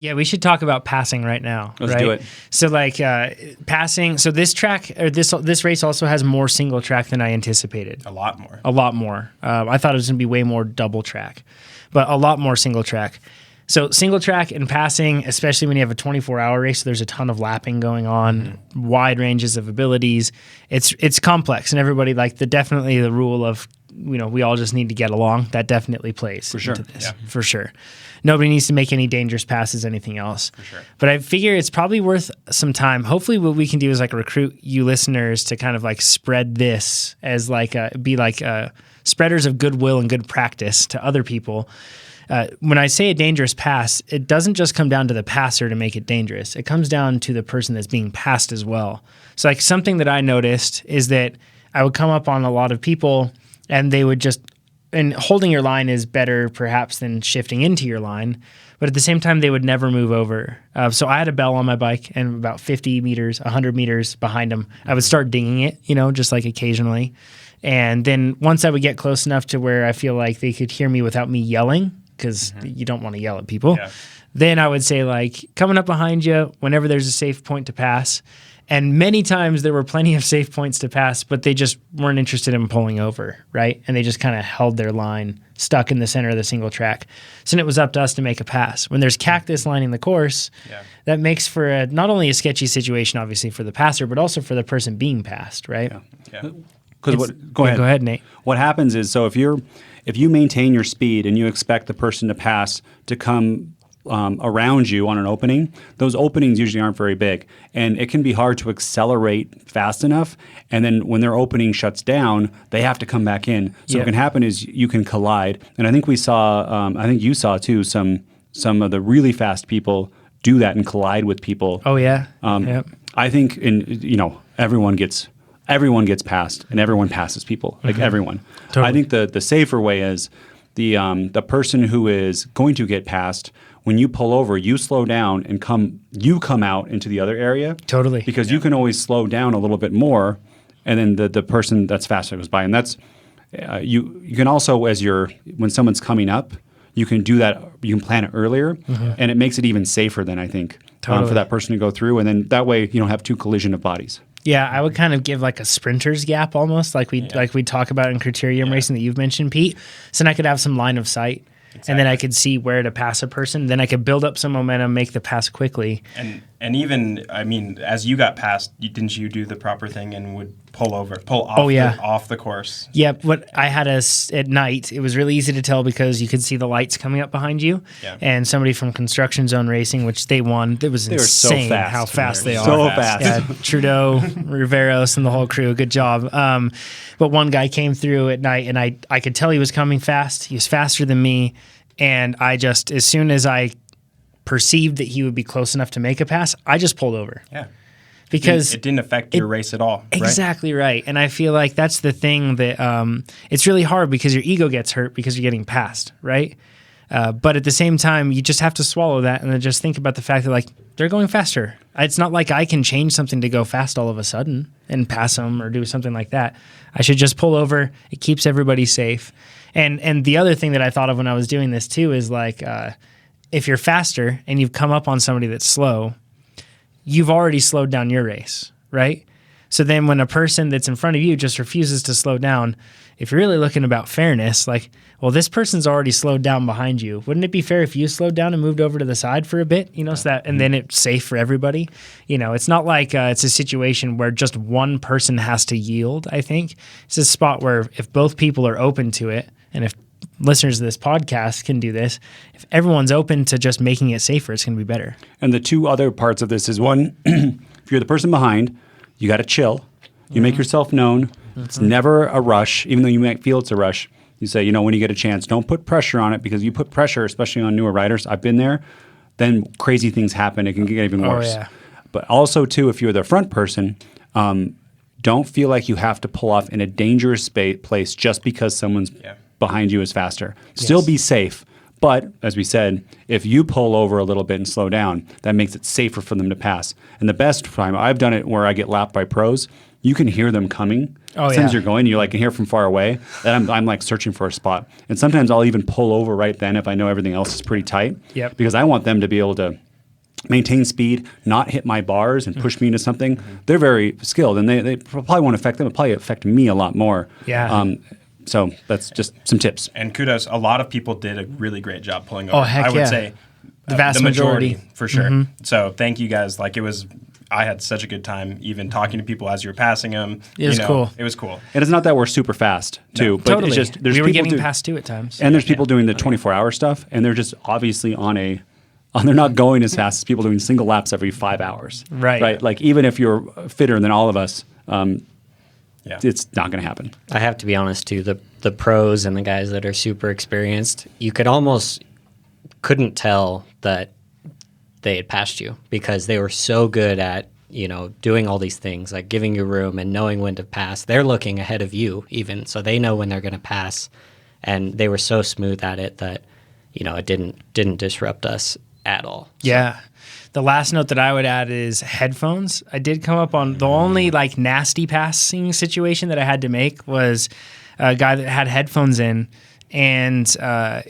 Yeah, we should talk about passing right now. Let's do it. So like passing. So this track or this race also has more single track than I anticipated. A lot more. A lot more. I thought it was going to be way more double track, but a lot more single track. So single track and passing, especially when you have a 24-hour race, there's a ton of lapping going on, wide ranges of abilities. It's complex, and everybody definitely the rule of we all just need to get along. That definitely plays for sure. into this, yeah. for sure. Nobody needs to make any dangerous passes, anything else. For sure. But I figure it's probably worth some time. Hopefully what we can do is recruit you listeners to kind of spread this as spreaders of goodwill and good practice to other people. When I say a dangerous pass, it doesn't just come down to the passer to make it dangerous. It comes down to the person that's being passed as well. So something that I noticed is that I would come up on a lot of people and they would and holding your line is better perhaps than shifting into your line, but at the same time, they would never move over. So I had a bell on my bike and about 50 meters, 100 meters behind them, I would start dinging it, just occasionally. And then once I would get close enough to where I feel like they could hear me without me yelling, because you don't want to yell at people, then I would say coming up behind you whenever there's a safe point to pass. And many times there were plenty of safe points to pass, but they just weren't interested in pulling over, right? And they just kind of held their line stuck in the center of the single track. So then it was up to us to make a pass. When there's cactus lining the course, that makes for not only a sketchy situation, obviously, for the passer, but also for the person being passed, right? Yeah. Go ahead. Go ahead, Nate. What happens is, so if you maintain your speed and you expect the person to pass to come around you on an opening, those openings usually aren't very big. And it can be hard to accelerate fast enough. And then when their opening shuts down, they have to come back in. So what can happen is you can collide. And I think we saw, I think you saw too, some of the really fast people do that and collide with people. Oh, yeah. I think everyone gets passed and everyone passes people, everyone. Totally. I think the safer way is the person who is going to get passed, when you pull over, you slow down and come out into the other area. Totally. Because you can always slow down a little bit more, and then the person that's faster goes by. And that's you can also, when someone's coming up, you can do that. You can plan it earlier, and it makes it even safer then, I think, for that person to go through. And then that way you don't have two collision of bodies. Yeah, I would kind of give a sprinter's gap almost, like we talk about in criterium racing that you've mentioned, Pete. So then I could have some line of sight. Exactly. And then I could see where to pass a person. Then I could build up some momentum, make the pass quickly. And even, as you got passed, didn't you do the proper thing and would pull off off the course? Yep. What I had at night, it was really easy to tell because you could see the lights coming up behind you. Yeah. And somebody from Construction Zone Racing, which they won, it was insane so fast. How fast they are. So fast. Yeah, Trudeau, Riveros, and the whole crew. Good job. But one guy came through at night, and I could tell he was coming fast. He was faster than me. And I just, as soon as I perceived that he would be close enough to make a pass, I just pulled over. Yeah. Because it didn't affect your race at all. Exactly right. And I feel like that's the thing that it's really hard because your ego gets hurt because you're getting passed, right? But at the same time, you just have to swallow that and then just think about the fact that they're going faster. It's not like I can change something to go fast all of a sudden and pass them or do something like that. I should just pull over. It keeps everybody safe. And the other thing that I thought of when I was doing this too is if you're faster and you've come up on somebody that's slow, you've already slowed down your race, right? So then when a person that's in front of you just refuses to slow down, if you're really looking about fairness, this person's already slowed down behind you. Wouldn't it be fair if you slowed down and moved over to the side for a bit, so that, and then it's safe for everybody? It's not like it's a situation where just one person has to yield, I think. It's a spot where if both people are open to it, and if listeners of this podcast can do this, if everyone's open to just making it safer, it's going to be better. And the two other parts of this is one, if you're the person behind, you got to chill. You make yourself known. It's never a rush, even though you might feel it's a rush. You say, when you get a chance, don't put pressure on it, because you put pressure, especially on newer riders. I've been there. Then crazy things happen. It can get even worse. Oh, yeah. But also, too, if you're the front person, don't feel like you have to pull off in a dangerous place just because someone's behind you is faster. Still be safe. But, as we said, if you pull over a little bit and slow down, that makes it safer for them to pass. And the best time, I've done it where I get lapped by pros, you can hear them coming. As soon as you're going, you can hear from far away. And I'm searching for a spot. And sometimes I'll even pull over right then if I know everything else is pretty tight. Yep. Because I want them to be able to maintain speed, not hit my bars and push me into something, they're very skilled, and they probably won't affect them. It probably affect me a lot more. Yeah. So that's just some tips. And kudos, a lot of people did a really great job pulling over. Oh, heck I would yeah. say The vast majority. for sure. So thank you guys. Like I had such a good time even talking to people as you were passing them. It was cool. It was cool. And it's not that we're super fast too, but Totally. it's just there's we were people getting past 2 at times. and there's people doing the 24-hour stuff, and they're just obviously they're not going as fast as people doing single laps every 5 hours. Right. Like even if you're fitter than all of us, it's not going to happen. I have to be honest too. The pros and the guys that are super experienced, you couldn't tell that they had passed you because they were so good at doing all these things, like giving you room and knowing when to pass. They're looking ahead of you even, so they know when they're going to pass, and they were so smooth at it that it didn't disrupt us at all. Yeah. The last note that I would add is headphones. I did come up on the only like nasty passing situation that I had to make was a guy that had headphones in, and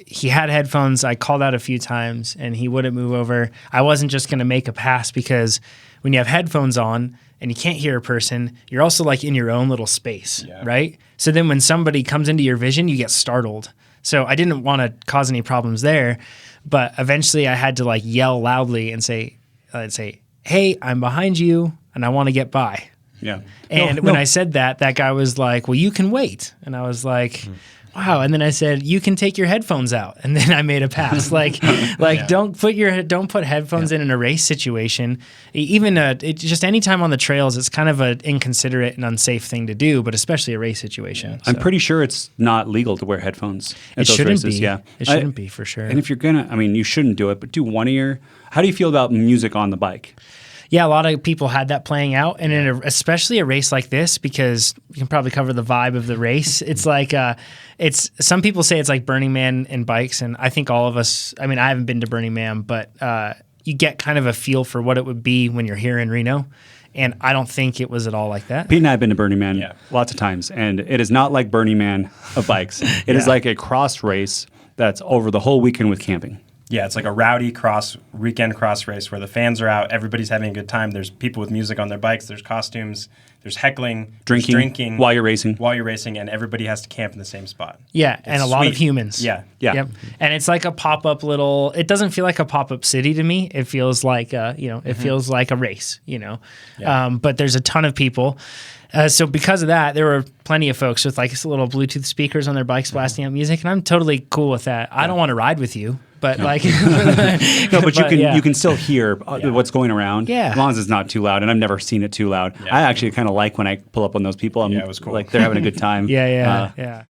he had headphones. I called out a few times and he wouldn't move over. I wasn't just going to make a pass because when you have headphones on and you can't hear a person, you're also like in your own little space, right? So then when somebody comes into your vision, you get startled. So I didn't want to cause any problems there, but eventually I had to like yell loudly and say, "Hey, I'm behind you and I want to get by." Yeah. And when I said that guy was like, "Well, you can wait." And I was like, wow. And then I said, "You can take your headphones out." And then I made a pass. Don't put headphones in a race situation. Even just any time on the trails, it's kind of an inconsiderate and unsafe thing to do, but especially a race situation. I'm pretty sure it's not legal to wear headphones at It those shouldn't races. be. Yeah. It shouldn't be for sure. And if you're you shouldn't do it, but do one ear. How do you feel about music on the bike? Yeah, a lot of people had that playing out, and especially a race like this, because you can probably cover the vibe of the race. It's like some people say it's like Burning Man and bikes, and I think all of us. I mean, I haven't been to Burning Man, but you get kind of a feel for what it would be when you're here in Reno, and I don't think it was at all like that. Pete and I have been to Burning Man lots of times, and it is not like Burning Man of bikes. It is like a cross race that's over the whole weekend with camping. Yeah, it's like a rowdy weekend cross race where the fans are out, everybody's having a good time. There's people with music on their bikes, there's costumes, there's heckling, drinking while you're racing, and everybody has to camp in the same spot. Yeah, and a lot of humans. Yeah. Yep. And it's like a pop-up little. It doesn't feel like a pop-up city to me. It feels like it feels like a race. But there's a ton of people. So because of that, there were plenty of folks with like little Bluetooth speakers on their bikes blasting out music, and I'm totally cool with that. I don't want to ride with you. But like, but you can still hear what's going around. Yeah. As long as it's not too loud, and I've never seen it too loud. I actually kind of like when I pull up on those people. It was cool. Like they're having a good time. Yeah.